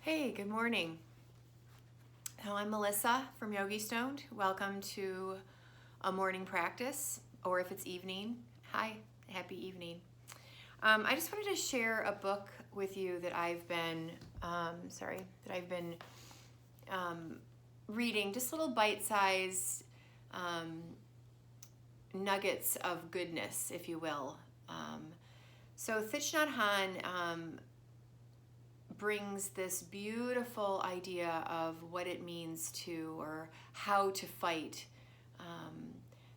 Hey, good morning. I'm Melissa from YogiStoned. Welcome to a morning practice, or if it's evening, hi, happy evening. I just wanted to share a book with you that I've been, reading, just little bite-sized nuggets of goodness, if you will. So Thich Nhat Hanh brings this beautiful idea of what it means to, or how to fight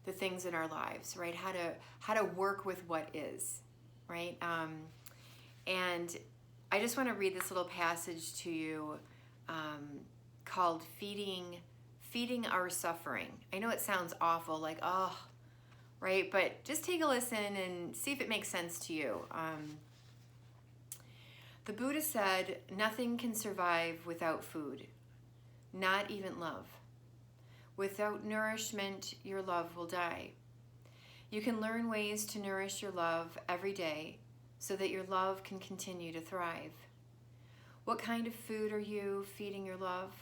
the things in our lives, right? How to work with what is, right? And I just want to read this little passage to you called "Feeding Our Suffering." I know it sounds awful, like right? But just take a listen and see if it makes sense to you. The Buddha said, "Nothing can survive without food, not even love. Without nourishment, your love will die. You can learn ways to nourish your love every day so that your love can continue to thrive. What kind of food are you feeding your love?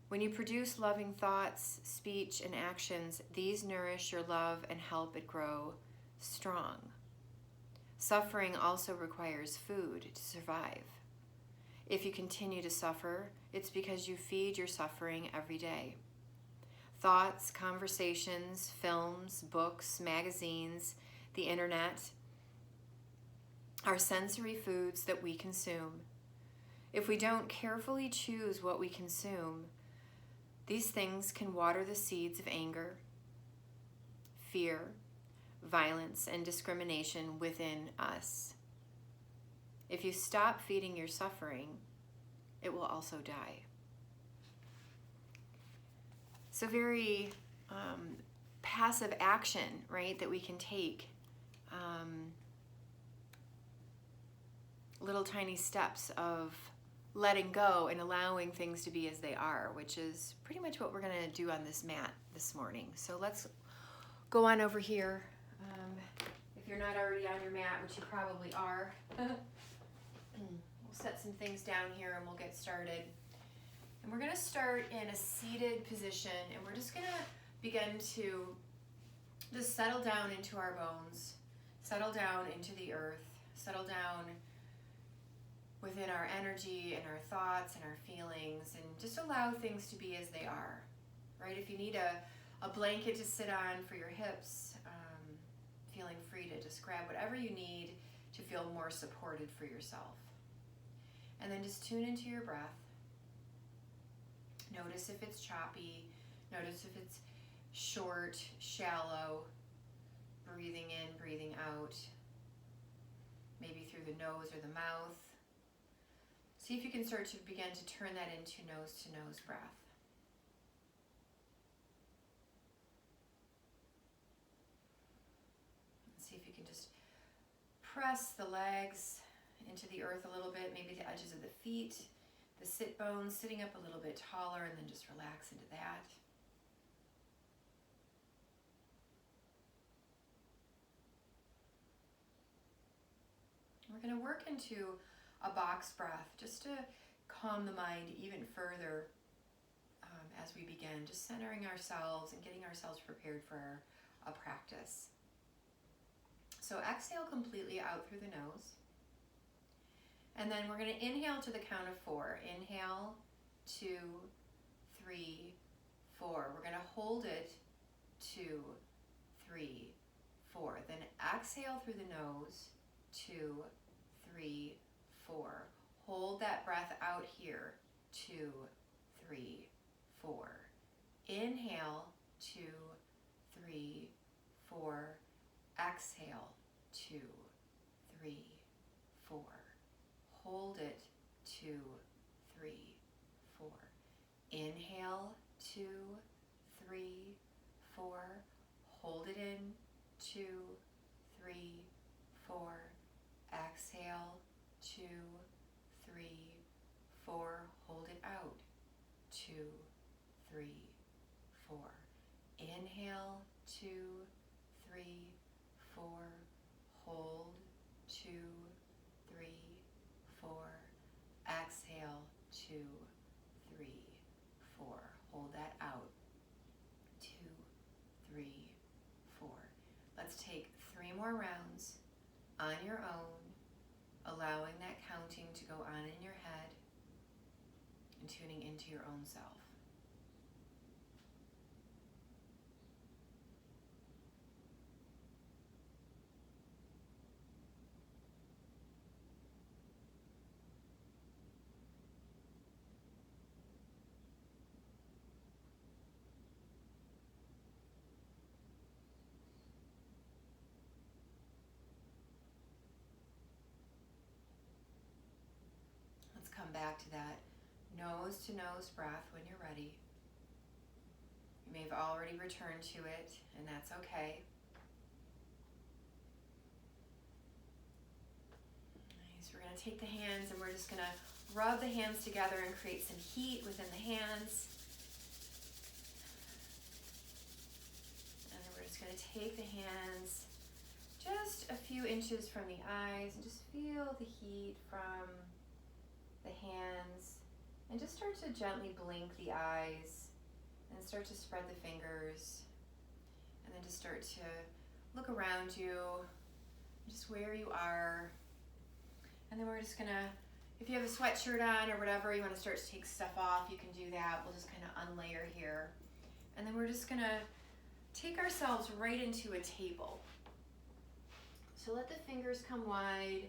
When you produce loving thoughts, speech, and actions, these nourish your love and help it grow strong. Suffering also requires food to survive. If you continue to suffer, it's because you feed your suffering every day. Thoughts, conversations, films, books, magazines, the internet are sensory foods that we consume. If we don't carefully choose what we consume, these things can water the seeds of anger, fear, violence, and discrimination within us. If you stop feeding your suffering, it will also die." So very passive action, right, that we can take. Little tiny steps of letting go and allowing things to be as they are, which is pretty much what we're going to do on this mat this morning. So let's go on over here. If you're not already on your mat, which you probably are, we'll set some things down here and we'll get started. And we're going to start in a seated position, and we're just going to begin to just settle down into our bones, settle down into the earth, settle down within our energy and our thoughts and our feelings, and just allow things to be as they are, right? If you need a blanket to sit on for your hips, feeling free to just grab whatever you need to feel more supported for yourself. And then just tune into your breath. Notice if it's choppy. Notice if it's short, shallow. Breathing in, breathing out. Maybe through the nose or the mouth. See if you can start to begin to turn that into nose-to-nose breath. See if you can just press the legs into the earth a little bit, maybe the edges of the feet, the sit bones sitting up a little bit taller, and then just relax into that. We're going to work into a box breath just to calm the mind even further as we begin, just centering ourselves and getting ourselves prepared for a practice. So exhale completely out through the nose. And then we're going to inhale to the count of 4. Inhale, 2, 3, 4. We're going to hold it, 2, 3, 4. Then exhale through the nose, 2, 3, 4. Hold that breath out here, 2, 3, 4. Inhale, 2, 3, 4. Exhale, 2, 3, 4. Hold it, 2, 3, 4. Inhale, 2, 3, 4. Hold it in, 2, 3, 4. Exhale, 2, 3, 4. Hold it out, 2, 3, 4. Inhale, 2, 3, 4. Hold, 2, 3, 4. Exhale, 2, 2, 3, 4. Hold that out. 2, 3, 4. Let's take 3 more rounds on your own, allowing that counting to go on in your head and tuning into your own self. Come back to that nose to nose breath when you're ready. You may have already returned to it, and that's okay. Nice. We're going to take the hands and we're just going to rub the hands together and create some heat within the hands. And then we're just going to take the hands just a few inches from the eyes and just feel the heat from the hands, and just start to gently blink the eyes and start to spread the fingers, and then just start to look around you, just where you are. And then we're just gonna, if you have a sweatshirt on or whatever, you want to start to take stuff off, you can do that. We'll just kind of unlayer here, and then we're just gonna take ourselves right into a table. So let the fingers come wide.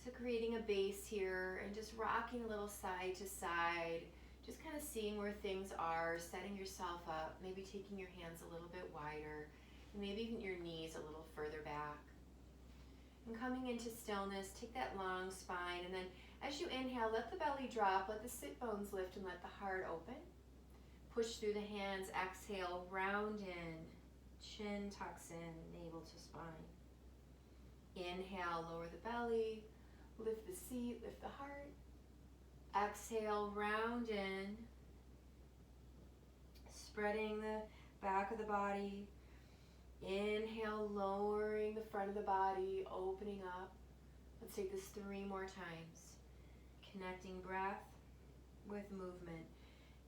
So creating a base here and just rocking a little side to side, just kind of seeing where things are, setting yourself up, maybe taking your hands a little bit wider, and maybe even your knees a little further back. And coming into stillness, take that long spine, and then as you inhale, let the belly drop, let the sit bones lift, and let the heart open. Push through the hands, exhale, round in, chin tucks in, navel to spine. Inhale, lower the belly. Lift the seat, lift the heart. Exhale, round in. Spreading the back of the body. Inhale, lowering the front of the body, opening up. Let's take this 3 more times. Connecting breath with movement.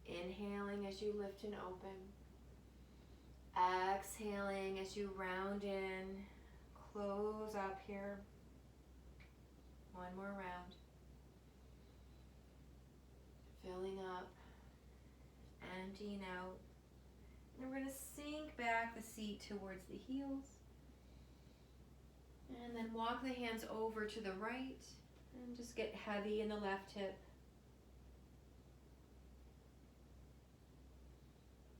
Inhaling as you lift and open. Exhaling as you round in. Close up here. 1 more round. Filling up, emptying out. And we're going to sink back the seat towards the heels. And then walk the hands over to the right and just get heavy in the left hip.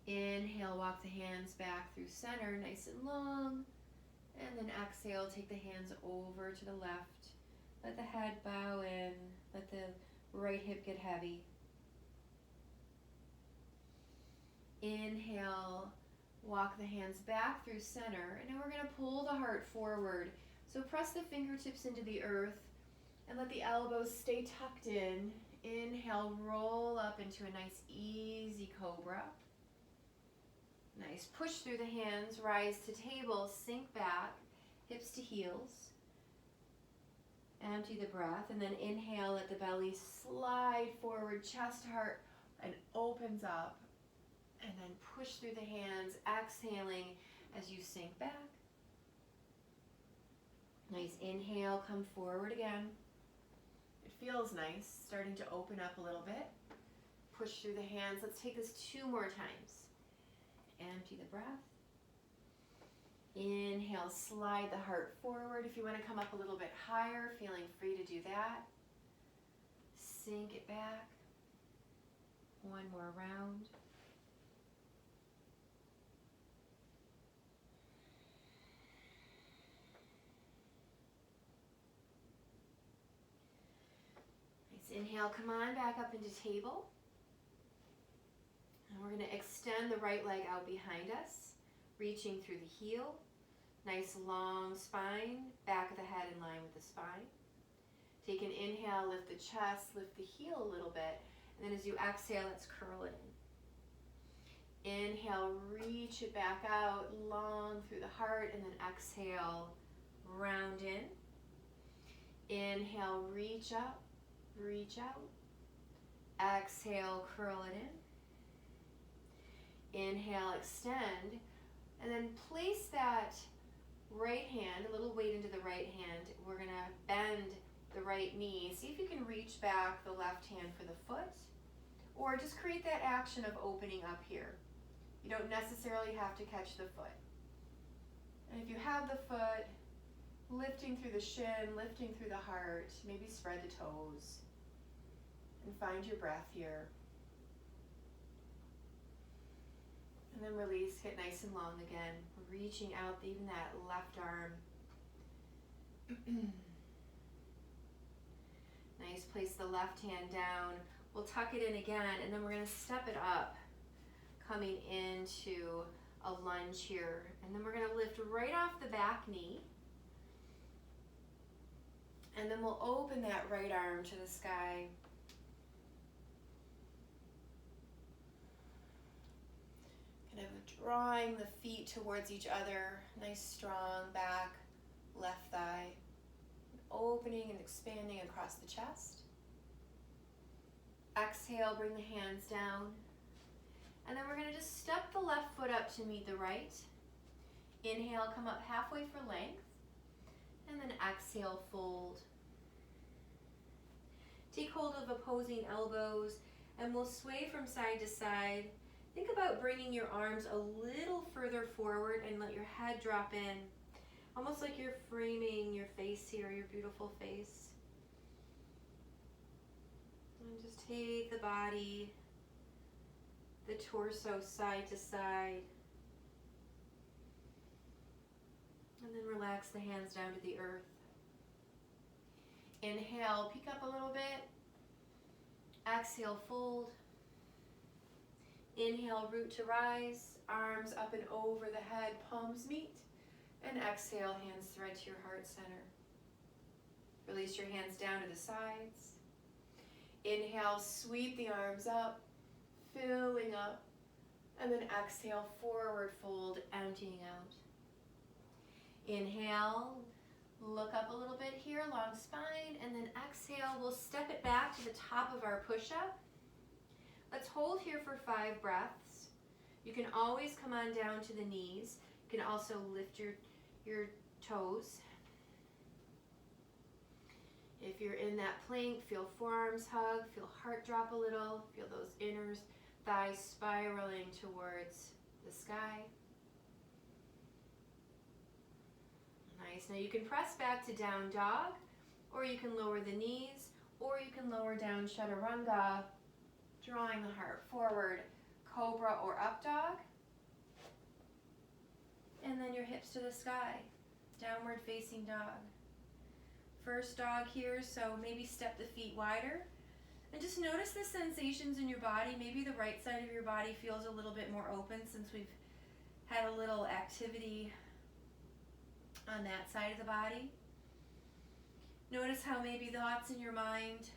Inhale, walk the hands back through center, nice and long. And then exhale, take the hands over to the left. Let the head bow in, let the right hip get heavy. Inhale, walk the hands back through center, and now we're going to pull the heart forward. So press the fingertips into the earth and let the elbows stay tucked in. Inhale, roll up into a nice easy cobra. Nice, push through the hands, rise to table, sink back, hips to heels. Empty the breath, and then inhale, let the belly slide forward, chest, heart, and opens up. And then push through the hands, exhaling as you sink back. Nice, inhale, come forward again. It feels nice, starting to open up a little bit. Push through the hands. Let's take this 2 more times. Empty the breath. Inhale, slide the heart forward. If you want to come up a little bit higher, feeling free to do that. Sink it back. 1 more round. Nice, inhale, come on back up into table. And we're going to extend the right leg out behind us, reaching through the heel. Nice long spine, back of the head in line with the spine. Take an inhale, lift the chest, lift the heel a little bit. And then as you exhale, let's curl it in. Inhale, reach it back out, long through the heart, and then exhale, round in. Inhale, reach up, reach out. Exhale, curl it in. Inhale, extend. And then place that right hand, a little weight into the right hand. We're going to bend the right knee. See if you can reach back the left hand for the foot. Or just create that action of opening up here. You don't necessarily have to catch the foot. And if you have the foot, lifting through the shin, lifting through the heart, maybe spread the toes. And find your breath here. And then release, get nice and long again. Reaching out, even that left arm. Nice, place the left hand down. We'll tuck it in again, and then we're going to step it up, coming into a lunge here. And then we're going to lift right off the back knee. And then we'll open that right arm to the sky. Kind of drawing the feet towards each other. Nice, strong back, left thigh. Opening and expanding across the chest. Exhale, bring the hands down. And then we're going to just step the left foot up to meet the right. Inhale, come up halfway for length. And then exhale, fold. Take hold of opposing elbows, and we'll sway from side to side. Think about bringing your arms a little further forward and let your head drop in. Almost like you're framing your face here, your beautiful face. And just take the body, the torso side to side. And then relax the hands down to the earth. Inhale, peek up a little bit. Exhale, fold. Inhale, root to rise. Arms up and over the head, palms meet. And exhale, hands thread to your heart center. Release your hands down to the sides. Inhale, sweep the arms up, filling up. And then exhale, forward fold, emptying out. Inhale, look up a little bit here, long spine, and then exhale, we'll step it back to the top of our push-up. Let's hold here for 5 breaths. You can always come on down to the knees. You can also lift your toes. If you're in that plank, feel forearms hug, feel heart drop a little, feel those inner thighs spiraling towards the sky. Nice. Now you can press back to down dog, or you can lower the knees, or you can lower down chaturanga, drawing the heart forward, cobra or up dog. And then your hips to the sky, downward facing dog. First dog here, so maybe step the feet wider. And just notice the sensations in your body. Maybe the right side of your body feels a little bit more open since we've had a little activity on that side of the body. Notice how maybe thoughts in your mind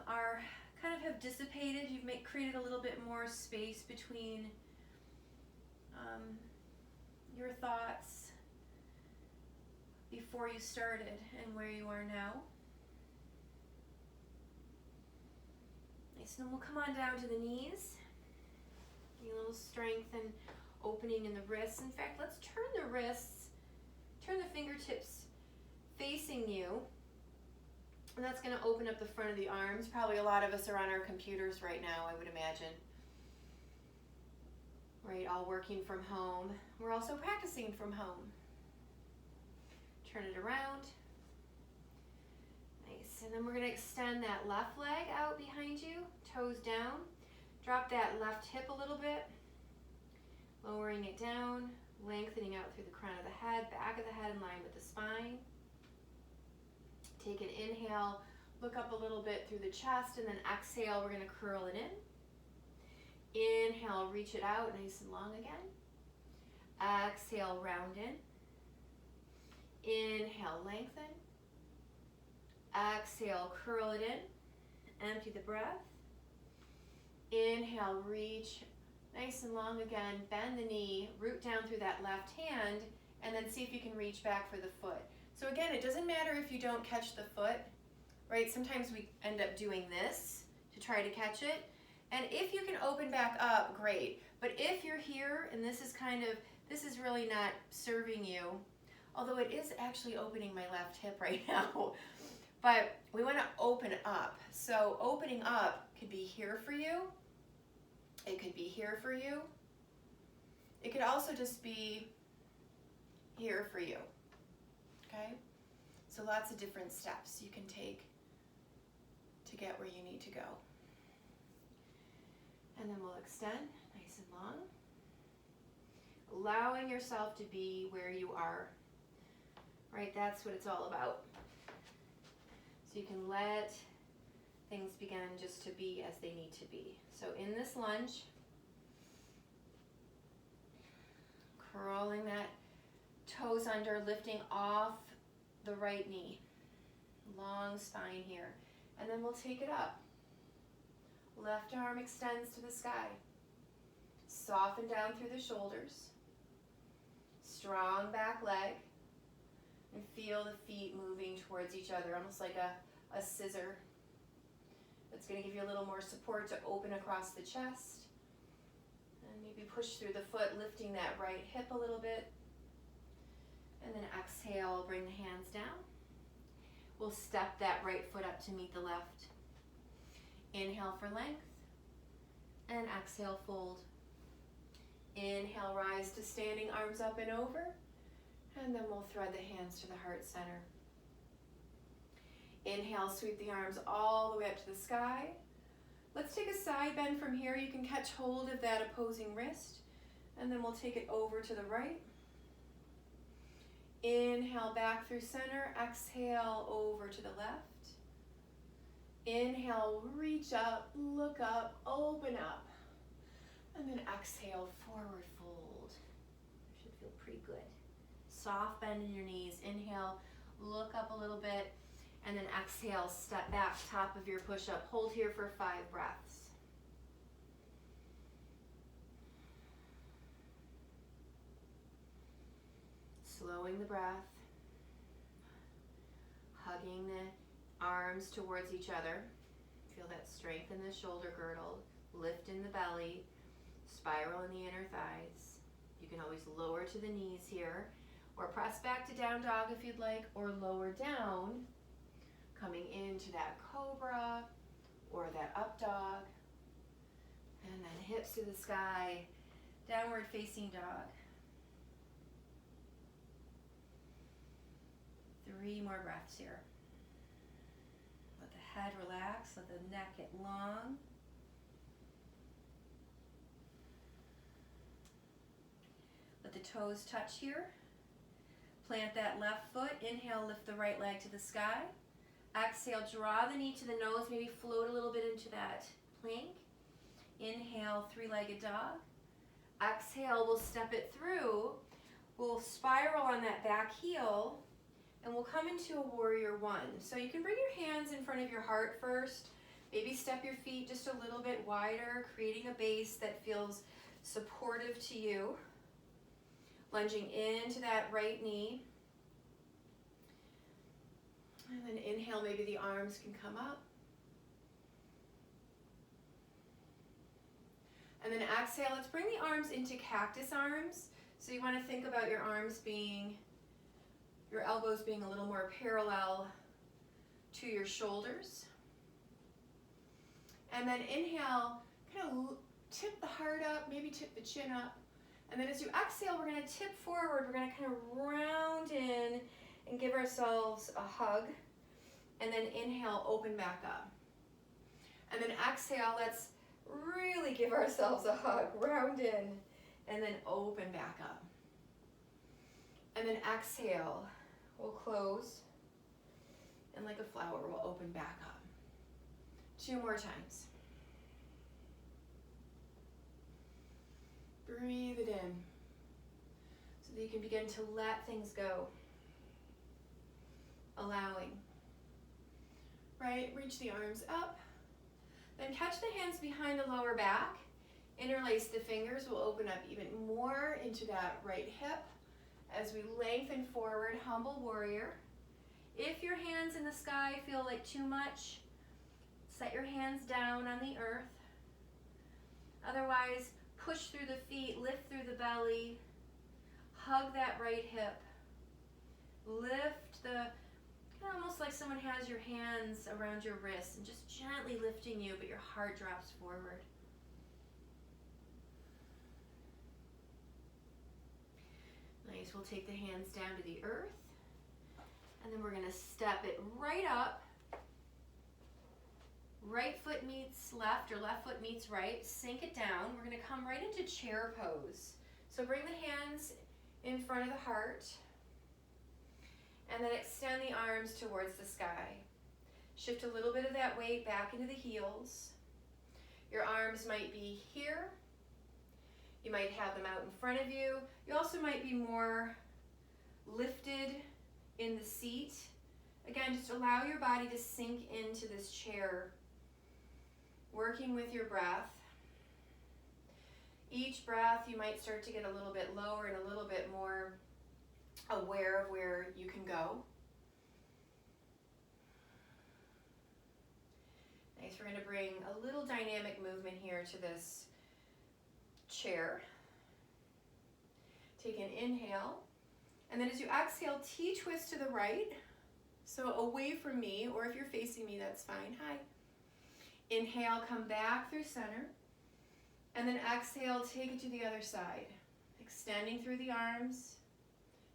are kind of have dissipated. You've created a little bit more space between your thoughts before you started and where you are now. Nice, and then we'll come on down to the knees. Get a little strength and opening in the wrists. In fact, let's turn the wrists, turn the fingertips facing you. And that's going to open up the front of the arms. Probably a lot of us are on our computers right now, I would imagine. Right, all working from home. We're also practicing from home. Turn it around. Nice, and then we're going to extend that left leg out behind you, toes down. Drop that left hip a little bit. Lowering it down, lengthening out through the crown of the head, back of the head in line with the spine. Take an inhale, look up a little bit through the chest, and then exhale, we're going to curl it in. Inhale, reach it out nice and long again. Exhale, round in. Inhale, lengthen. Exhale, curl it in. Empty the breath. Inhale, reach nice and long again. Bend the knee, root down through that left hand, and then see if you can reach back for the foot. So again, it doesn't matter if you don't catch the foot. right? Sometimes we end up doing this to try to catch it. And if you can open back up, great. But if you're here and this is really not serving you, although it is actually opening my left hip right now, but we want to open up. So opening up could be here for you. It could be here for you. It could also just be here for you, okay? So lots of different steps you can take to get where you need to go. And then we'll extend nice and long. Allowing yourself to be where you are, right? That's what it's all about. So you can let things begin just to be as they need to be. So in this lunge, curling that toes under, lifting off the right knee. Long spine here. And then we'll take it up. Left arm extends to the sky. Soften down through the shoulders. Strong back leg. And feel the feet moving towards each other, almost like a scissor. That's going to give you a little more support to open across the chest. And maybe push through the foot, lifting that right hip a little bit. And then exhale, bring the hands down. We'll step that right foot up to meet the left. Inhale for length. And exhale, fold. Inhale, rise to standing, arms up and over. And then we'll thread the hands to the heart center. Inhale, sweep the arms all the way up to the sky. Let's take a side bend from here. You can catch hold of that opposing wrist. And then we'll take it over to the right. Inhale, back through center. Exhale, over to the left. Inhale, reach up, look up, open up. And then exhale, forward fold. Should feel pretty good. Soft bend in your knees. Inhale, look up a little bit. And then exhale, step back, top of your push-up. Hold here for 5 breaths. Slowing the breath. Hugging the arms towards each other. Feel that strength in the shoulder girdle. Lift in the belly. Spiral in the inner thighs. You can always lower to the knees here. Or press back to down dog if you'd like. Or lower down. Coming into that cobra or that up dog. And then hips to the sky. Downward facing dog. 3 more breaths here. Let the head relax, let the neck get long. Let the toes touch here. Plant that left foot. Inhale, lift the right leg to the sky. Exhale, draw the knee to the nose, maybe float a little bit into that plank. Inhale, 3-legged dog. Exhale, we'll step it through. We'll spiral on that back heel, and we'll come into a warrior 1. So you can bring your hands in front of your heart first. Maybe step your feet just a little bit wider, creating a base that feels supportive to you. Lunging into that right knee. And then inhale, maybe the arms can come up. And then exhale, let's bring the arms into cactus arms. So you want to think about your arms being, your elbows being a little more parallel to your shoulders. And then inhale, kind of tip the heart up, maybe tip the chin up. And then as you exhale, we're going to tip forward. We're going to kind of round in and give ourselves a hug. And then inhale, open back up. And then exhale, let's really give ourselves a hug, round in, and then open back up. And then exhale, we'll close, and like a flower, we'll open back up. 2 more times. Breathe it in so that you can begin to let things go. Allowing. Right, reach the arms up. Then catch the hands behind the lower back. Interlace the fingers. We'll open up even more into that right hip as we lengthen forward, humble warrior. If your hands in the sky feel like too much, set your hands down on the earth. Otherwise, push through the feet, lift through the belly, hug that right hip. Lift the, kind of almost like someone has your hands around your wrists and just gently lifting you, but your heart drops forward. Nice, we'll take the hands down to the earth, and then we're gonna step it right up. Right foot meets left, or left foot meets right, sink it down. We're gonna come right into chair pose. So bring the hands in front of the heart, and then extend the arms towards the sky. Shift a little bit of that weight back into the heels. Your arms might be here. You might have them out in front of you. You also might be more lifted in the seat. Again, just allow your body to sink into this chair, working with your breath. Each breath, you might start to get a little bit lower and a little bit more aware of where you can go. Nice, we're going to bring a little dynamic movement here to this chair. Take an inhale, and then as you exhale, T-twist to the right, so away from me, or if you're facing me, that's fine. Hi. Inhale, come back through center, and then exhale, take it to the other side, extending through the arms,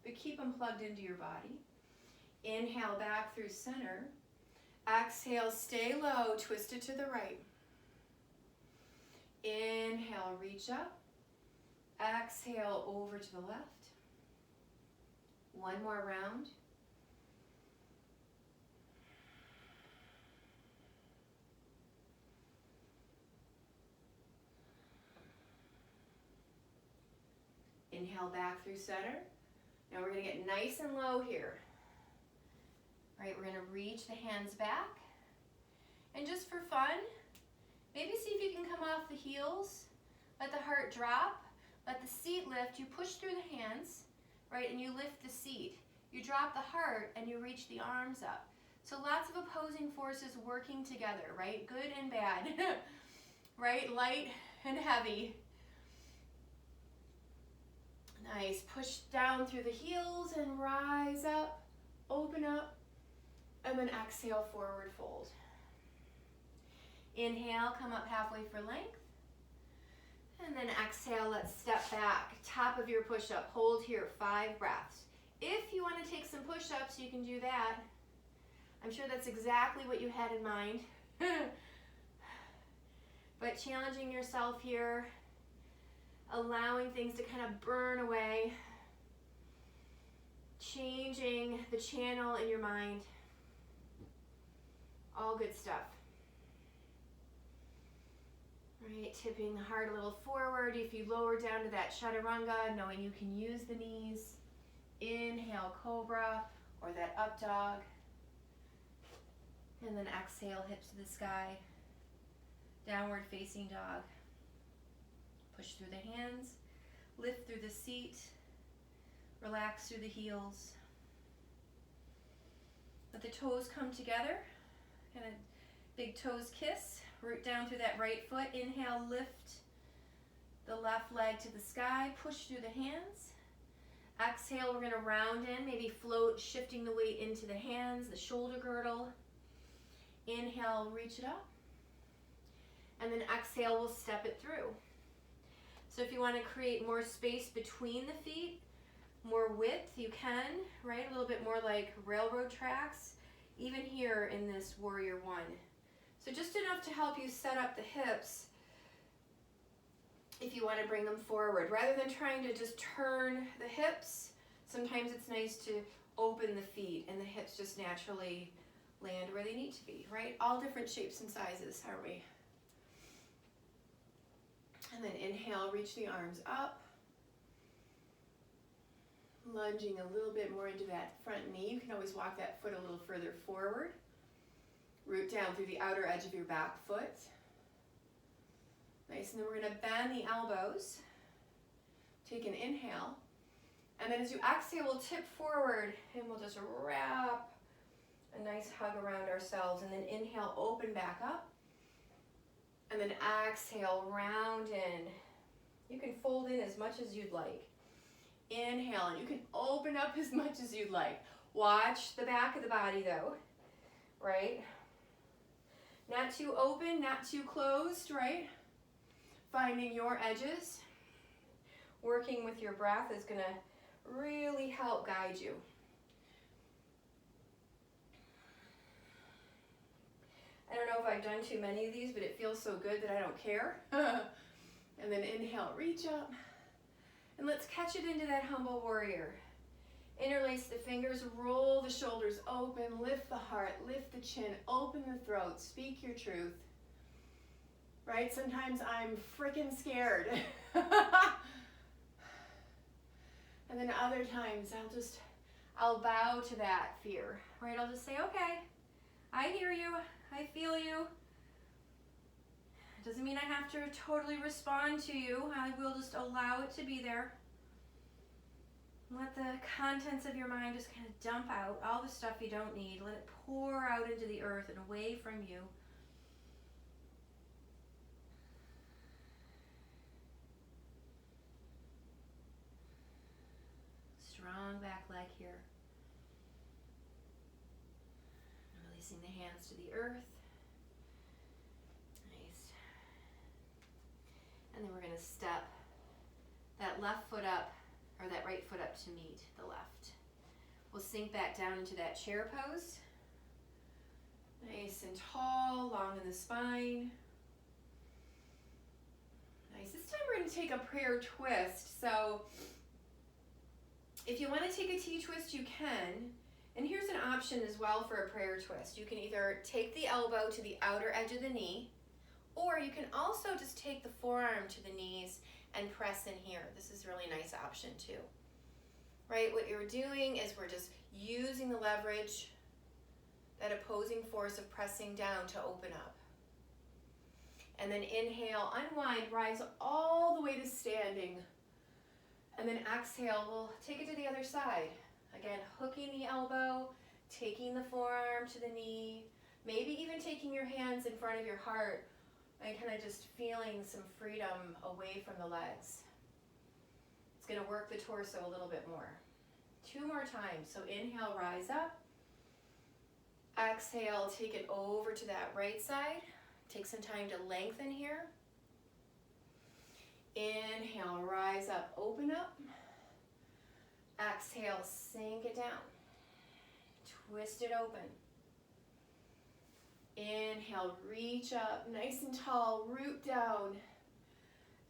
but keep them plugged into your body. Inhale, back through center. Exhale, stay low, twist it to the right. Inhale, reach up. Exhale, over to the left. One more round. Inhale, back through center. Now we're going to get nice and low here. All right, we're going to reach the hands back. And just for fun, maybe see if you can come off the heels. Let the heart drop. Let the seat lift. You push through the hands, right, and you lift the seat. You drop the heart and you reach the arms up. So lots of opposing forces working together, right? Good and bad, right? Light and heavy. Nice. Push down through the heels and rise up, open up, and then exhale, forward fold. Inhale, come up halfway for length. And then exhale, let's step back. Top of your push-up. Hold here, 5 breaths. If you want to take some push-ups, you can do that. I'm sure that's exactly what you had in mind. But challenging yourself here, allowing things to kind of burn away, changing the channel in your mind. All good stuff. Right, tipping the heart a little forward. If you lower down to that chaturanga, knowing you can use the knees. Inhale, cobra, or that up dog. And then exhale, hips to the sky. Downward facing dog. Push through the hands. Lift through the seat. Relax through the heels. Let the toes come together. Kind of big toes kiss. Root down through that right foot. Inhale, lift the left leg to the sky. Push through the hands. Exhale, we're going to round in, maybe float, shifting the weight into the hands, the shoulder girdle. Inhale, reach it up. And then exhale, we'll step it through. So if you want to create more space between the feet, more width, you can, right? A little bit more like railroad tracks, even here in this warrior one. So just enough to help you set up the hips if you want to bring them forward. Rather than trying to just turn the hips, sometimes it's nice to open the feet and the hips just naturally land where they need to be, right? All different shapes and sizes, aren't we? And then inhale, reach the arms up. Lunging a little bit more into that front knee. You can always walk that foot a little further forward. Root down through the outer edge of your back foot. Nice, and then we're going to bend the elbows. Take an inhale. And then as you exhale, we'll tip forward and we'll just wrap a nice hug around ourselves, and then inhale, open back up, and then exhale, round in. You can fold in as much as you'd like. Inhale, and you can open up as much as you'd like. Watch the back of the body though, right? Not too open, not too closed, right? Finding your edges. Working with your breath is gonna really help guide you. I don't know if I've done too many of these, but it feels so good that I don't care. And then inhale, reach up. And let's catch it into that humble warrior. Interlace the fingers, roll the shoulders open, lift the heart, lift the chin, open the throat, speak your truth. Right? Sometimes I'm freaking scared. And then other times I'll bow to that fear. Right? I'll just say, okay, I hear you, I feel you. Doesn't mean I have to totally respond to you. I will just allow it to be there. Let the contents of your mind just kind of dump out, all the stuff you don't need. Let it pour out into the earth and away from you. Strong back leg here. Releasing the hands to the earth. Nice. And then we're going to step that left foot up, or that right foot up to meet the left. We'll sink back down into that chair pose. Nice and tall, long in the spine. Nice. This time we're going to take a prayer twist. So if you want to take a T-twist, you can. And here's an option as well for a prayer twist. You can either take the elbow to the outer edge of the knee, or you can also just take the forearm to the knees and press in here. This is a really nice option too. Right, what you're doing is we're just using the leverage, that opposing force of pressing down to open up. And then inhale, unwind, rise all the way to standing. And then exhale, we'll take it to the other side. Again, hooking the elbow, taking the forearm to the knee, maybe even taking your hands in front of your heart and kind of just feeling some freedom away from the legs. It's going to work the torso a little bit more. 2 more times. So inhale, rise up. Exhale, take it over to that right side. Take some time to lengthen here. Inhale, rise up, open up. Exhale, sink it down. Twist it open. Inhale, reach up, nice and tall, root down.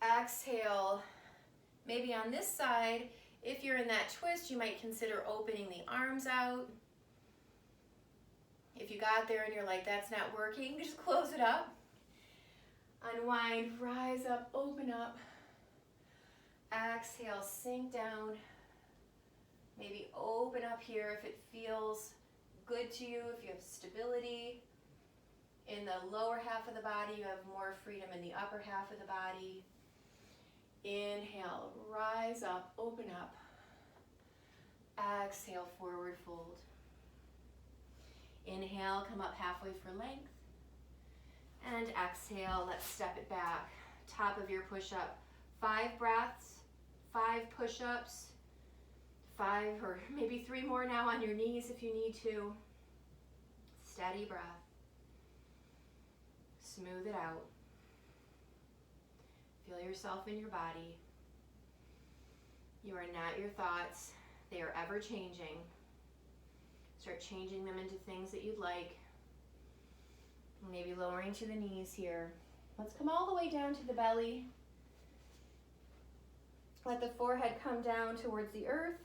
Exhale, maybe on this side, if you're in that twist, you might consider opening the arms out. If you got there and you're like, that's not working, just close it up. Unwind, rise up, open up. Exhale, sink down. Maybe open up here if it feels good to you, if you have stability. In the lower half of the body, you have more freedom in the upper half of the body. Inhale, rise up, open up. Exhale, forward fold. Inhale, come up halfway for length. And exhale, let's step it back. Top of your push-up. 5 breaths, 5 push-ups, 5 or maybe 3 more now on your knees if you need to. Steady breath. Smooth it out. Feel yourself in your body. You are not your thoughts. They are ever changing. Start changing them into things that you'd like. Maybe lowering to the knees here. Let's come all the way down to the belly. Let the forehead come down towards the earth.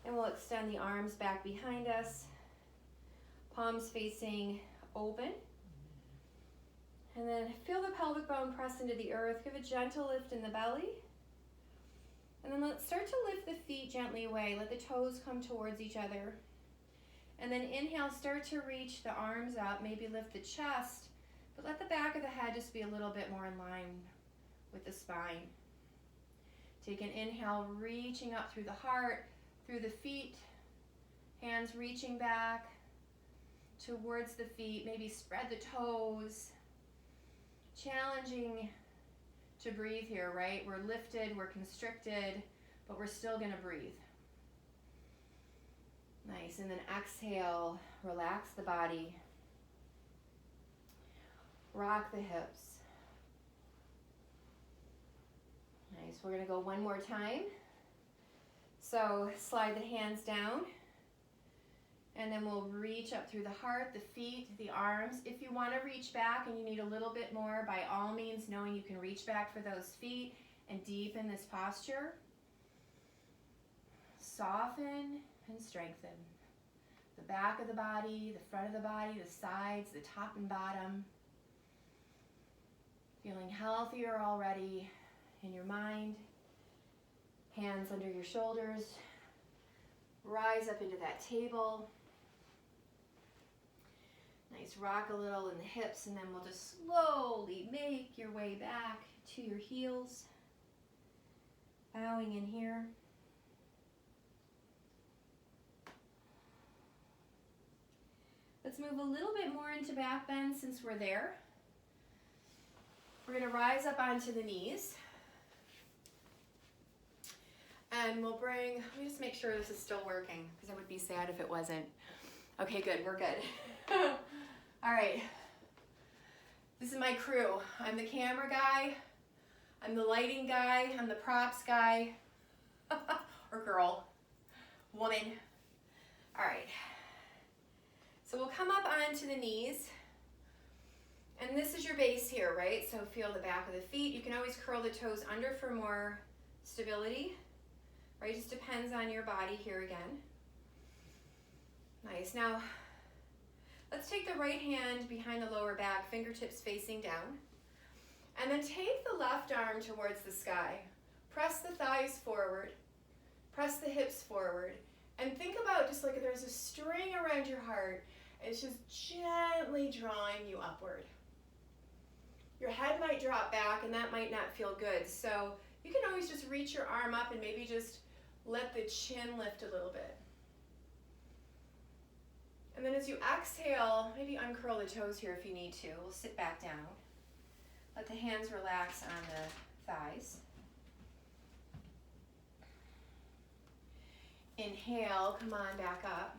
And we'll extend the arms back behind us. Palms facing open. And then feel the pelvic bone press into the earth. Give a gentle lift in the belly. And then let's start to lift the feet gently away. Let the toes come towards each other. And then inhale, start to reach the arms up. Maybe lift the chest. But let the back of the head just be a little bit more in line with the spine. Take an inhale, reaching up through the heart, through the feet. Hands reaching back towards the feet. Maybe spread the toes. Challenging to breathe here, right? We're lifted, we're constricted, but we're still gonna breathe. Nice, and then exhale, relax the body. Rock the hips. Nice, we're gonna go one more time. So slide the hands down, and then we'll reach up through the heart, the feet, the arms. If you wanna reach back and you need a little bit more, by all means, knowing you can reach back for those feet and deepen this posture. Soften and strengthen. The back of the body, the front of the body, the sides, the top and bottom. Feeling healthier already in your mind. Hands under your shoulders. Rise up into that table. Nice, rock a little in the hips, and then we'll just slowly make your way back to your heels. Bowing in here. Let's move a little bit more into back bend since we're there. We're gonna rise up onto the knees. And we'll bring, let me just make sure this is still working, because I would be sad if it wasn't. Okay, good, we're good. All right, this is my crew. I'm the camera guy, I'm the lighting guy, I'm the props guy, or girl, woman. All right, so we'll come up onto the knees, and this is your base here, right? So feel the back of the feet. You can always curl the toes under for more stability. Right, just depends on your body here again. Nice, now let's take the right hand behind the lower back, fingertips facing down. And then take the left arm towards the sky. Press the thighs forward, press the hips forward, and think about just like there's a string around your heart, and it's just gently drawing you upward. Your head might drop back, and that might not feel good, so you can always just reach your arm up and maybe just let the chin lift a little bit. And then as you exhale, maybe uncurl the toes here if you need to. We'll sit back down. Let the hands relax on the thighs. Inhale, come on back up.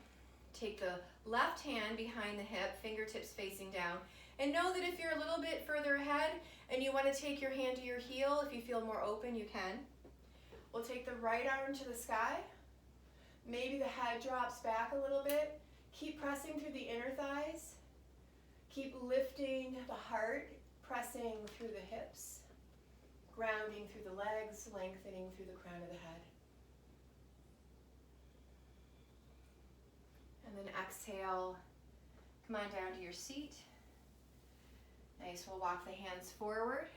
Take the left hand behind the hip, fingertips facing down. And know that if you're a little bit further ahead and you want to take your hand to your heel, if you feel more open, you can. We'll take the right arm to the sky. Maybe the head drops back a little bit. Keep pressing through the inner thighs. Keep lifting the heart, pressing through the hips, grounding through the legs, lengthening through the crown of the head. And then exhale, come on down to your seat. Nice, we'll walk the hands forward.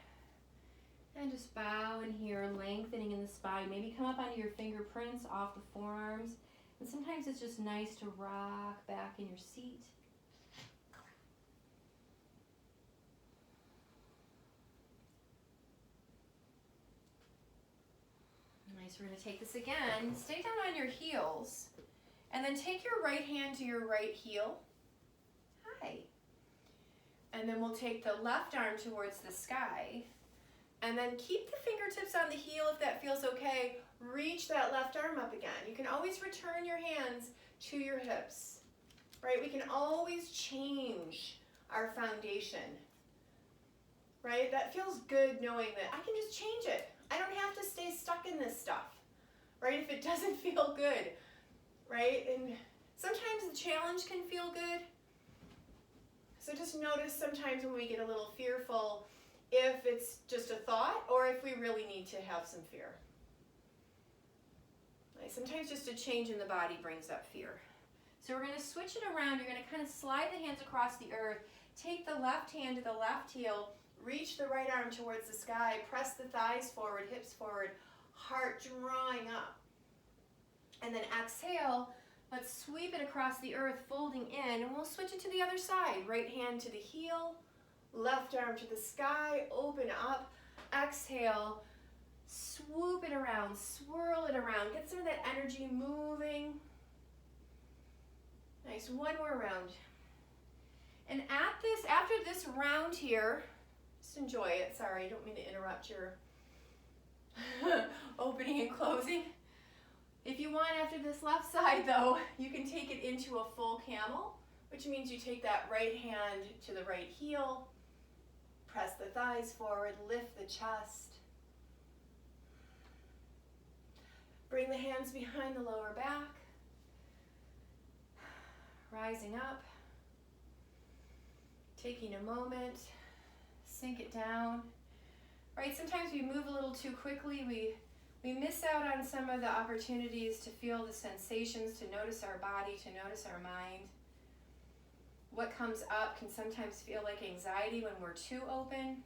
And just bow in here, lengthening in the spine. Maybe come up onto your fingerprints off the forearms. And sometimes it's just nice to rock back in your seat. Nice, we're gonna take this again. Stay down on your heels. And then take your right hand to your right heel. Hi. And then we'll take the left arm towards the sky. And then keep the fingertips on the heel if that feels okay. Reach that left arm up again. You can always return your hands to your hips, right? We can always change our foundation, right? That feels good knowing that I can just change it. I don't have to stay stuck in this stuff, right? If it doesn't feel good, right? And sometimes the challenge can feel good. So just notice sometimes when we get a little fearful, if it's just a thought or if we really need to have some fear. Right? Sometimes just a change in the body brings up fear. So we're going to switch it around. You're going to kind of slide the hands across the earth. Take the left hand to the left heel. Reach the right arm towards the sky. Press the thighs forward, hips forward, heart drawing up. And then exhale. Let's sweep it across the earth, folding in, and we'll switch it to the other side. Right hand to the heel, left arm to the sky, open up, exhale, swoop it around, swirl it around, get some of that energy moving. Nice, one more round. And after this round here, just enjoy it. Sorry, I don't mean to interrupt your opening and closing. If you want, after this left side though, you can take it into a full camel, which means you take that right hand to the right heel, press the thighs forward, lift the chest. Bring the hands behind the lower back, rising up, taking a moment, sink it down. Right, sometimes we move a little too quickly. We miss out on some of the opportunities to feel the sensations, to notice our body, to notice our mind. What comes up can sometimes feel like anxiety when we're too open,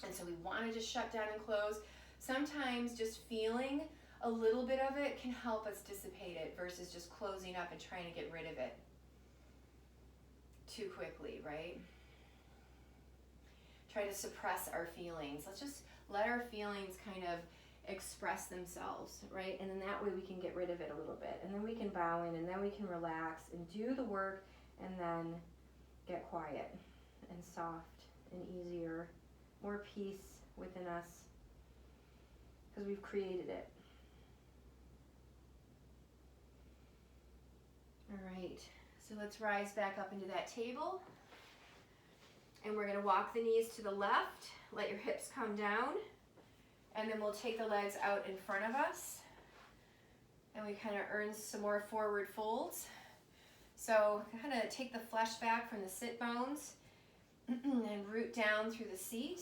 and so we want to just shut down and close. Sometimes just feeling a little bit of it can help us dissipate it versus just closing up and trying to get rid of it too quickly, right? Try to suppress our feelings. Let's just let our feelings kind of express themselves, right? And then that way we can get rid of it a little bit. And then we can bow in, and then we can relax and do the work, and then get quiet and soft and easier, more peace within us because we've created it. All right, so let's rise back up into that table. And we're going to walk the knees to the left, let your hips come down, and then we'll take the legs out in front of us. And we kind of earn some more forward folds. So kind of take the flesh back from the sit bones and root down through the seat.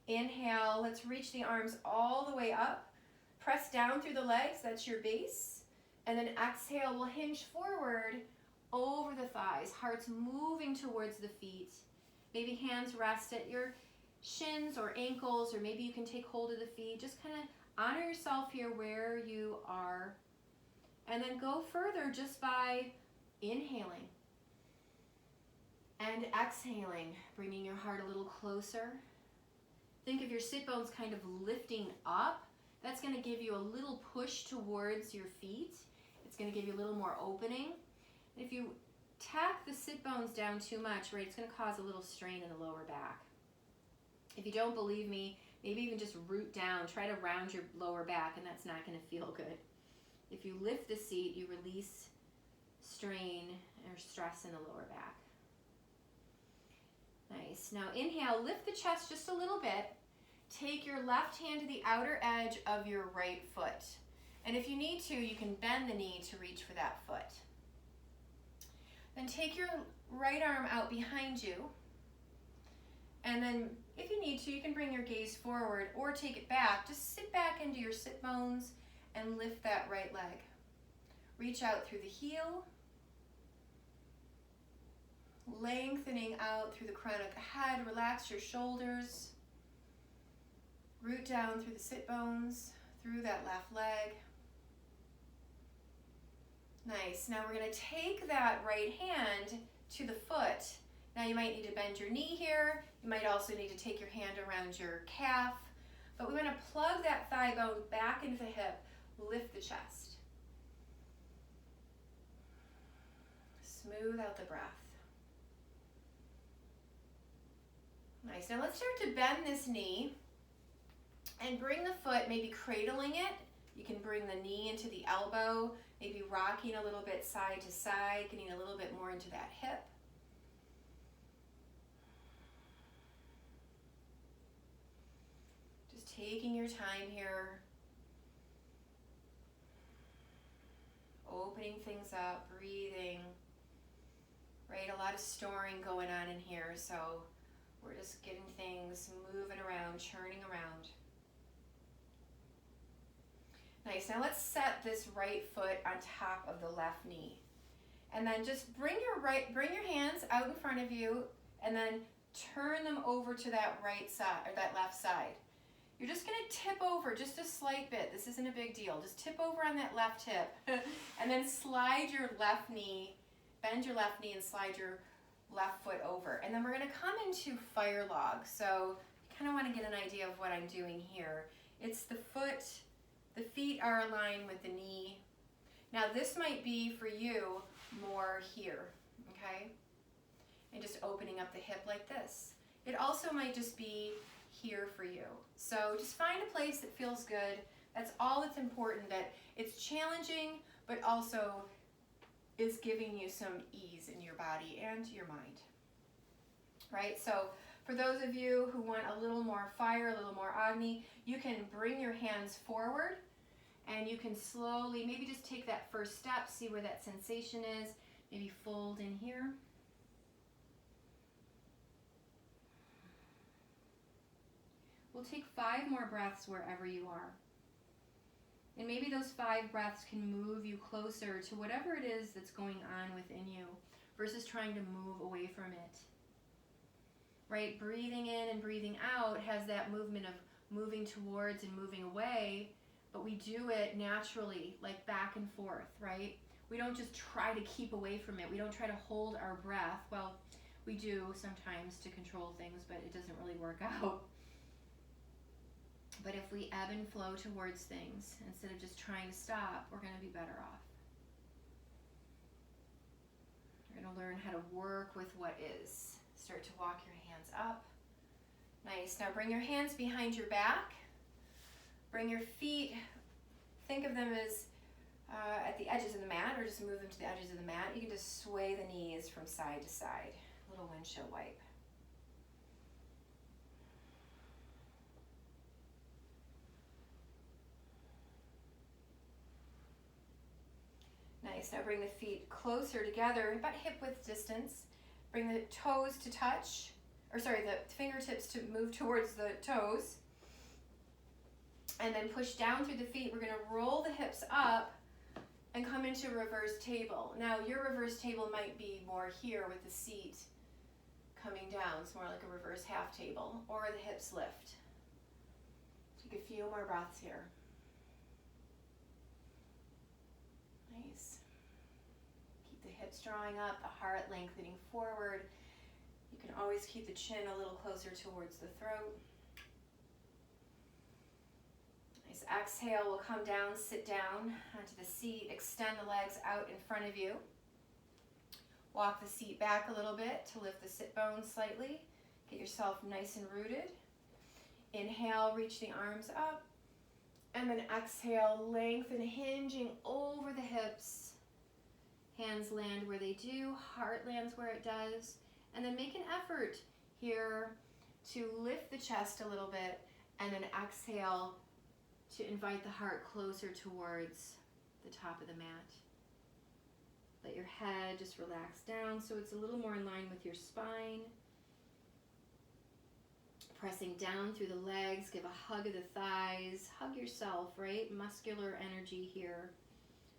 Inhale, let's reach the arms all the way up. Press down through the legs, that's your base. And then exhale, we'll hinge forward over the thighs, heart's moving towards the feet. Maybe hands rest at your shins or ankles, or maybe you can take hold of the feet. Just kind of honor yourself here where you are. And then go further just by inhaling and exhaling, bringing your heart a little closer. Think of your sit bones kind of lifting up. That's going to give you a little push towards your feet. It's going to give you a little more opening. And if you tack the sit bones down too much, right, it's going to cause a little strain in the lower back. If you don't believe me, maybe even just root down, try to round your lower back, and that's not going to feel good. If you lift the seat, you release strain or stress in the lower back. Nice. Now inhale, lift the chest just a little bit. Take your left hand to the outer edge of your right foot. And if you need to, you can bend the knee to reach for that foot. Then take your right arm out behind you. And then if you need to, you can bring your gaze forward or take it back. Just sit back into your sit bones and lift that right leg. Reach out through the heel, lengthening out through the crown of the head. Relax your shoulders. Root down through the sit bones, through that left leg. Nice. Now we're going to take that right hand to the foot. Now you might need to bend your knee here. You might also need to take your hand around your calf. But we want to plug that thigh bone back into the hip. Lift the chest. Smooth out the breath. Nice. Now let's start to bend this knee and bring the foot, maybe cradling it. You can bring the knee into the elbow, maybe rocking a little bit side to side, getting a little bit more into that hip. Just taking your time here, opening things up, breathing. Right, a lot of storing going on in here, so we're just getting things moving around, churning around. Nice, now let's set this right foot on top of the left knee. And then just bring your hands out in front of you and then turn them over to that right side or that left side. You're just gonna tip over just a slight bit. This isn't a big deal. Just tip over on that left hip and then slide your left knee, bend your left knee and slide your left foot over. And then we're gonna come into fire log. So you kind of wanna get an idea of what I'm doing here. It's the feet are aligned with the knee. Now this might be for you more here, okay? And just opening up the hip like this. It also might just be here for you. So just find a place that feels good. That's all that's important, that it's challenging, but also is giving you some ease in your body and your mind, right? So for those of you who want a little more fire, a little more Agni, you can bring your hands forward and you can slowly, maybe just take that first step, see where that sensation is, maybe fold in here. We'll take 5 more breaths wherever you are. And maybe those 5 breaths can move you closer to whatever it is that's going on within you versus trying to move away from it. Right? Breathing in and breathing out has that movement of moving towards and moving away, but we do it naturally, like back and forth, right? We don't just try to keep away from it. We don't try to hold our breath. Well, we do sometimes to control things, but it doesn't really work out. But if we ebb and flow towards things instead of just trying to stop, we're going to be better off. You're going to learn how to work with what is. Start to walk your hands up. Nice. Now bring your hands behind your back. Bring your feet, think of them as at the edges of the mat, or just move them to the edges of the mat. You can just sway the knees from side to side. Little windshield wipe. Nice. Now bring the feet closer together, about hip width distance. Bring the toes to touch, the fingertips to move towards the toes. And then push down through the feet. We're going to roll the hips up and come into reverse table. Now your reverse table might be more here with the seat coming down. It's more like a reverse half table, or the hips lift. Take a few more breaths here. Nice. Keep the hips drawing up, the heart lengthening forward. You can always keep the chin a little closer towards the throat. Nice. Exhale, we'll come down, sit down onto the seat, extend the legs out in front of you. Walk the seat back a little bit to lift the sit bones slightly. Get yourself nice and rooted. Inhale, reach the arms up. And then exhale, lengthen, hinging over the hips. Hands land where they do, heart lands where it does. And then make an effort here to lift the chest a little bit, and then exhale to invite the heart closer towards the top of the mat. Let your head just relax down so it's a little more in line with your spine. Pressing down through the legs, give a hug of the thighs. Hug yourself, right? Muscular energy here,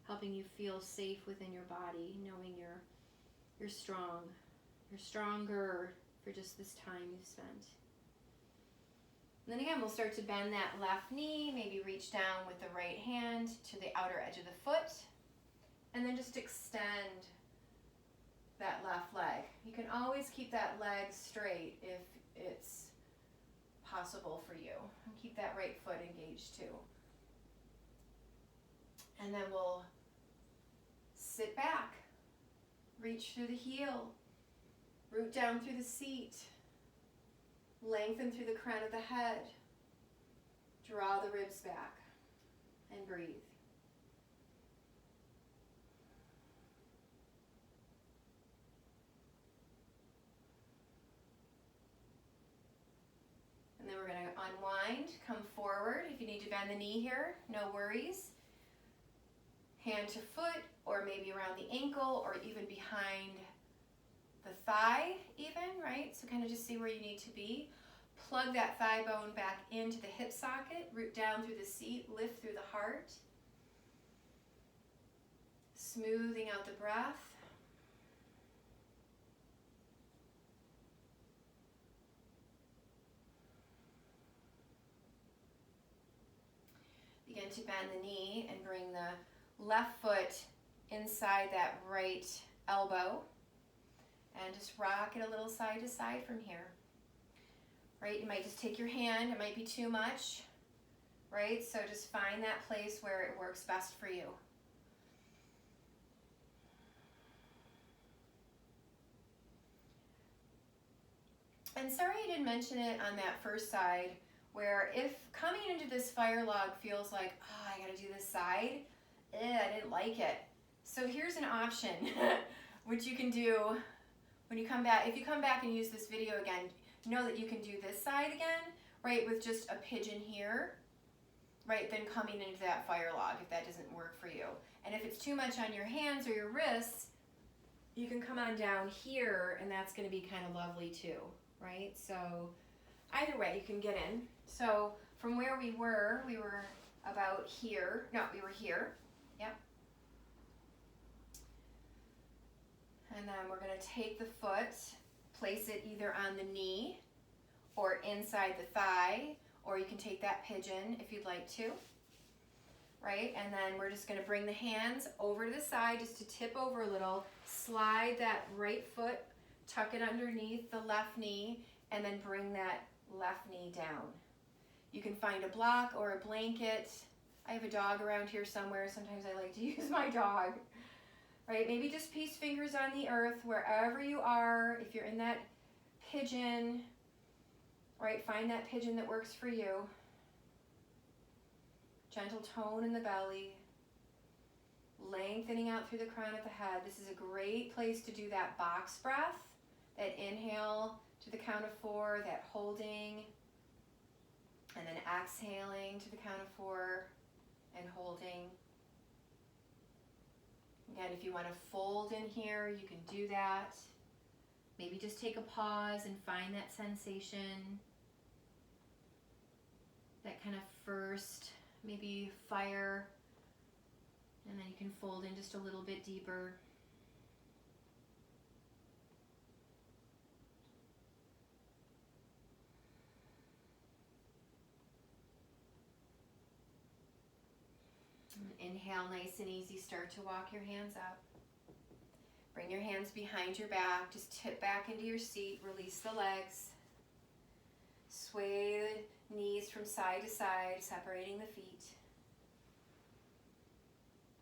helping you feel safe within your body, knowing you're strong. You're stronger for just this time you've spent. And then again, we'll start to bend that left knee, maybe reach down with the right hand to the outer edge of the foot, and then just extend that left leg. You can always keep that leg straight if it's possible for you. And keep that right foot engaged too. And then we'll sit back, reach through the heel, root down through the seat, lengthen through the crown of the head, draw the ribs back, and breathe. And then we're going to unwind, come forward. If you need to bend the knee here, no worries. Hand to foot, or maybe around the ankle, or even behind the thigh even, right? So kind of just see where you need to be. Plug that thigh bone back into the hip socket, root down through the seat, lift through the heart. Smoothing out the breath. Begin to bend the knee and bring the left foot inside that right elbow. And just rock it a little side to side from here. Right, you might just take your hand, it might be too much, right? So just find that place where it works best for you. and sorry I didn't mention it on that first side, where if coming into this fire log feels like, oh, I gotta do this side, I didn't like it. So here's an option, which you can do when you come back. If you come back and use this video again, know that you can do this side again, right, with just a pigeon here, right, then coming into that fire log if that doesn't work for you. And if it's too much on your hands or your wrists, you can come on down here, and that's going to be kind of lovely too, right? So either way, you can get in. So from where we were about here. No, we were here. Yep. And then we're going to take the foot, place it either on the knee or inside the thigh, or you can take that pigeon if you'd like to, right? And then we're just going to bring the hands over to the side just to tip over a little, slide that right foot, tuck it underneath the left knee, and then bring that left knee down. You can find a block or a blanket. I have a dog around here somewhere. Sometimes I like to use my dog, right? Maybe just peace fingers on the earth wherever you are. If you're in that pigeon, right, find that pigeon that works for you. Gentle tone in the belly, lengthening out through the crown of the head. This is a great place to do that box breath, that inhale to the count of 4, that holding, and then exhaling to the count of 4 and holding. Again, if you want to fold in here, you can do that. Maybe just take a pause and find that sensation, that kind of first, maybe fire, and then you can fold in just a little bit deeper. Inhale, nice and easy, start to walk your hands up. Bring your hands behind your back, just tip back into your seat, release the legs. Sway the knees from side to side, separating the feet.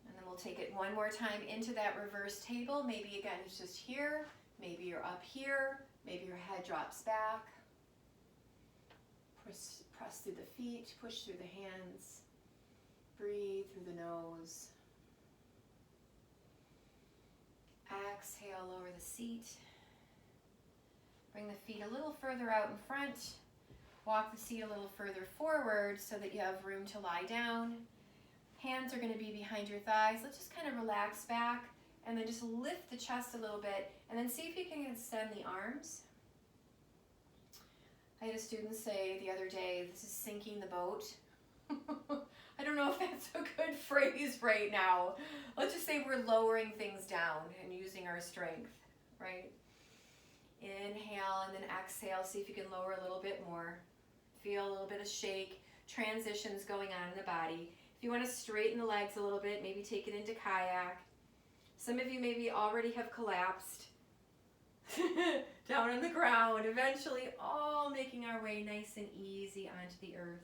And then we'll take it one more time into that reverse table. Maybe again, it's just here, maybe you're up here, maybe your head drops back. Press through the feet, push through the hands. Breathe through the nose. Exhale, lower the seat. Bring the feet a little further out in front. Walk the seat a little further forward so that you have room to lie down. Hands are going to be behind your thighs. Let's just kind of relax back and then just lift the chest a little bit, and then see if you can extend the arms. I had a student say the other day, this is sinking the boat. I don't know if that's a good phrase right now. Let's just say we're lowering things down and using our strength, right? Inhale and then exhale. See if you can lower a little bit more. Feel a little bit of shake, transitions going on in the body. If you want to straighten the legs a little bit, maybe take it into kayak. Some of you maybe already have collapsed down on the ground, eventually all making our way nice and easy onto the earth.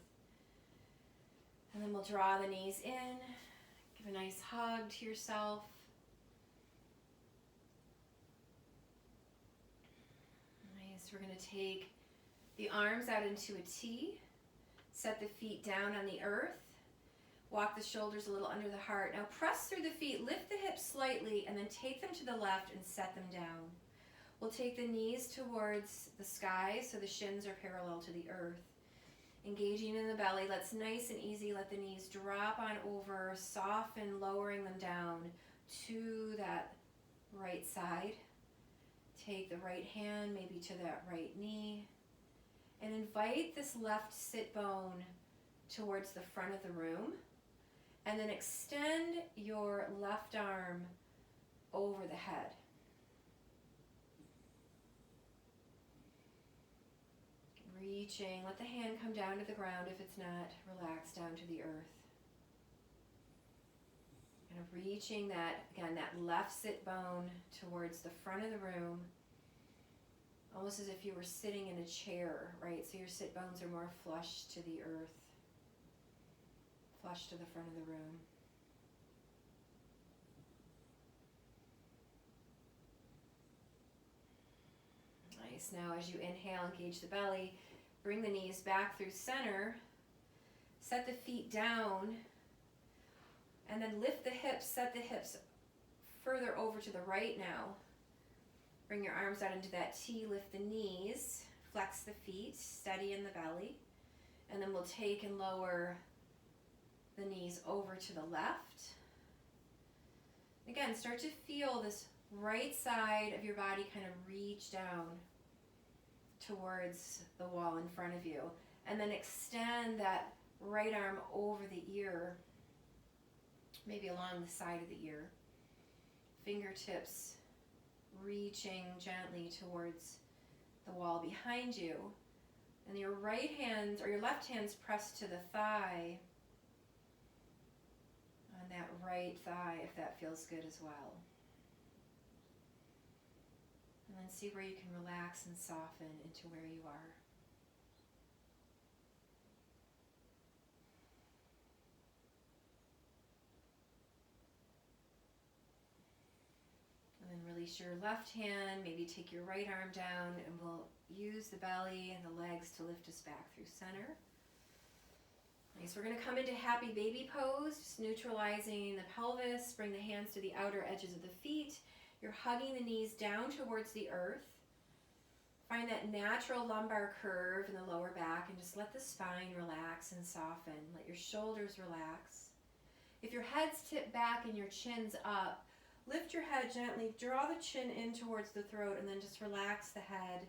And then we'll draw the knees in, give a nice hug to yourself. Nice, we're going to take the arms out into a T, set the feet down on the earth, walk the shoulders a little under the heart. Now press through the feet, lift the hips slightly, and then take them to the left and set them down. We'll take the knees towards the sky so the shins are parallel to the earth. Engaging in the belly, let's nice and easy let the knees drop on over, soften, lowering them down to that right side. Take the right hand maybe to that right knee, and invite this left sit bone towards the front of the room, and then extend your left arm over the head. Reaching, let the hand come down to the ground if it's not, relax down to the earth. Kind of reaching that, again, that left sit bone towards the front of the room, almost as if you were sitting in a chair, right? So your sit bones are more flush to the earth, flush to the front of the room. Nice. Now as you inhale, engage the belly, bring the knees back through center, set the feet down, and then lift the hips, set the hips further over to the right now. Bring your arms out into that T, lift the knees, flex the feet, steady in the belly, and then we'll take and lower the knees over to the left. Again, start to feel this right side of your body kind of reach down towards the wall in front of you, and then extend that right arm over the ear, maybe along the side of the ear. Fingertips reaching gently towards the wall behind you, and your right hand or your left hand's pressed to the thigh, on that right thigh, if that feels good as well. And then see where you can relax and soften into where you are. And then release your left hand, maybe take your right arm down, and we'll use the belly and the legs to lift us back through center. Nice. We're going to come into happy baby pose, just neutralizing the pelvis. Bring the hands to the outer edges of the feet. You're hugging the knees down towards the earth. Find that natural lumbar curve in the lower back and just let the spine relax and soften. Let your shoulders relax. If your head's tipped back and your chin's up, lift your head gently, draw the chin in towards the throat, and then just relax the head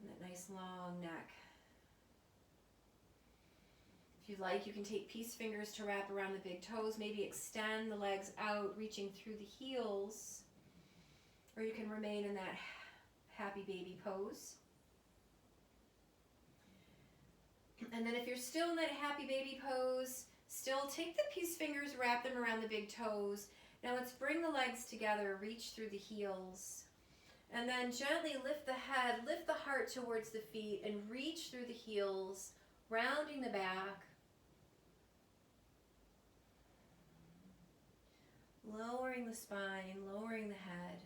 and that nice long neck. If you'd like, you can take peace fingers to wrap around the big toes, maybe extend the legs out, reaching through the heels, or you can remain in that happy baby pose. And then if you're still in that happy baby pose, still take the peace fingers, wrap them around the big toes. Now let's bring the legs together, reach through the heels, and then gently lift the head, lift the heart towards the feet, and reach through the heels, rounding the back. Lowering the spine, lowering the head.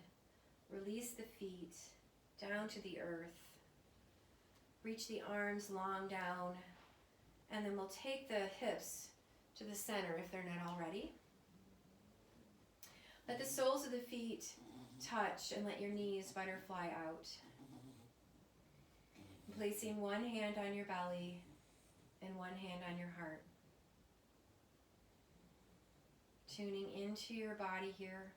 Release the feet down to the earth. Reach the arms long down, and then we'll take the hips to the center if they're not already. Let the soles of the feet touch and let your knees butterfly out. Placing one hand on your belly and one hand on your heart. Tuning into your body here.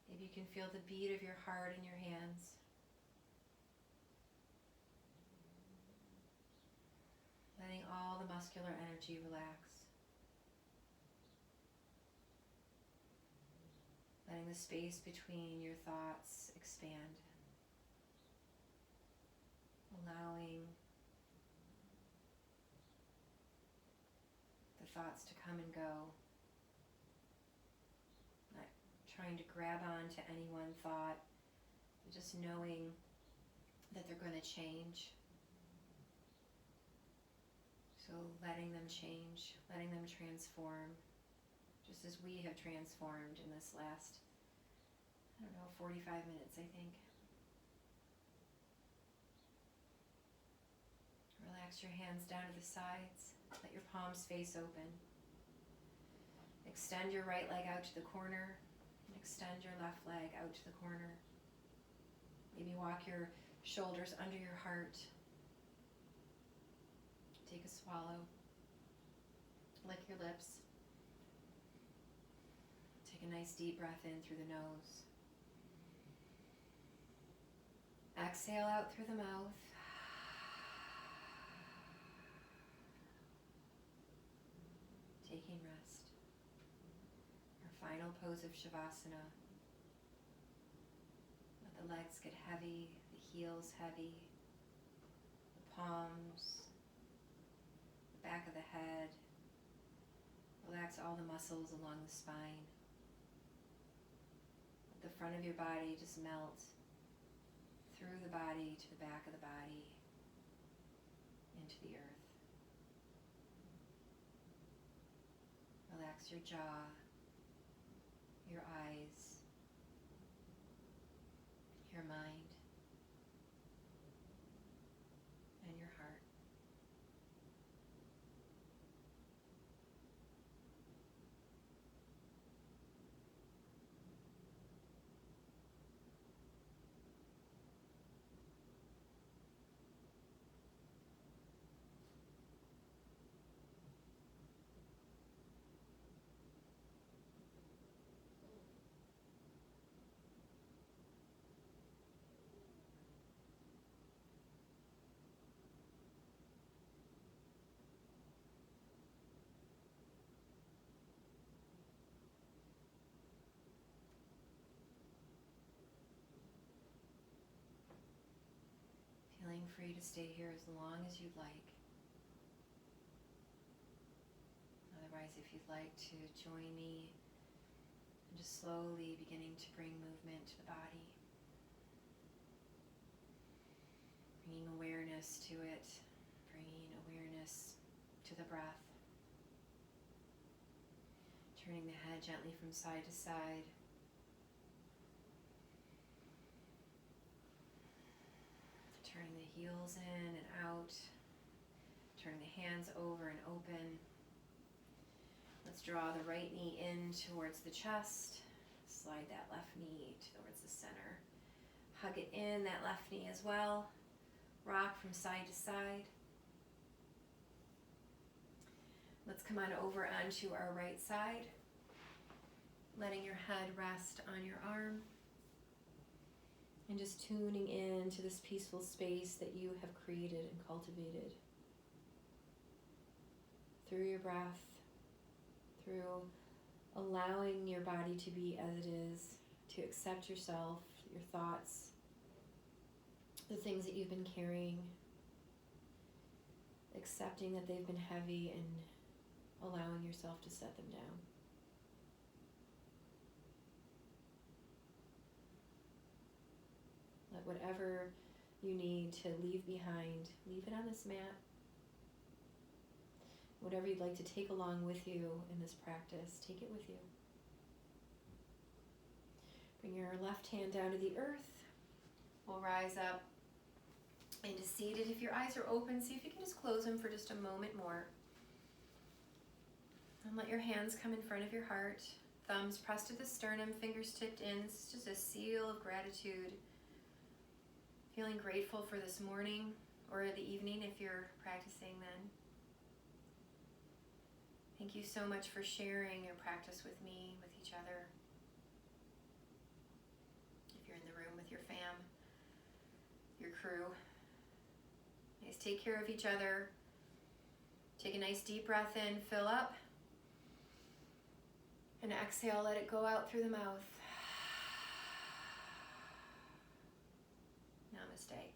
Maybe you can feel the beat of your heart in your hands. Letting all the muscular energy relax. Letting the space between your thoughts expand. Allowing the thoughts to come and go. Not trying to grab on to any one thought, but just knowing that they're going to change. So letting them change, letting them transform, just as we have transformed in this last, 45 minutes, I think. Relax your hands down to the sides. Let your palms face open. Extend your right leg out to the corner, and extend your left leg out to the corner. Maybe walk your shoulders under your heart. Take a swallow. Lick your lips. Take a nice deep breath in through the nose. Exhale out through the mouth. Taking rest. Our final pose of Shavasana. Let the legs get heavy, the heels heavy, the palms, the back of the head. Relax all the muscles along the spine. Let the front of your body just melt through the body to the back of the body, into the earth. Relax your jaw, your eyes, your mind and your heart. Feeling free to stay here as long as you'd like. Otherwise, if you'd like to join me and just slowly beginning to bring movement to the body, bringing awareness to it, bringing awareness to the breath, turning the head gently from side to side. Turning the heels in and out. Turning the hands over and open. Let's draw the right knee in towards the chest. Slide that left knee towards the center. Hug it in, that left knee as well. Rock from side to side. Let's come on over onto our right side. Letting your head rest on your arm. And just tuning in to this peaceful space that you have created and cultivated. Through your breath, through allowing your body to be as it is, to accept yourself, your thoughts, the things that you've been carrying, accepting that they've been heavy and allowing yourself to set them down. Let whatever you need to leave behind, leave it on this mat. Whatever you'd like to take along with you in this practice, take it with you. Bring your left hand down to the earth. We'll rise up into seated. If your eyes are open, see if you can just close them for just a moment more. And let your hands come in front of your heart. Thumbs pressed to the sternum, fingers tipped in. This is just a seal of gratitude. Feeling grateful for this morning or the evening if you're practicing then. Thank you so much for sharing your practice with me, with each other. If you're in the room with your fam, your crew. Guys, take care of each other. Take a nice deep breath in, fill up. And exhale, let it go out through the mouth. Namaste.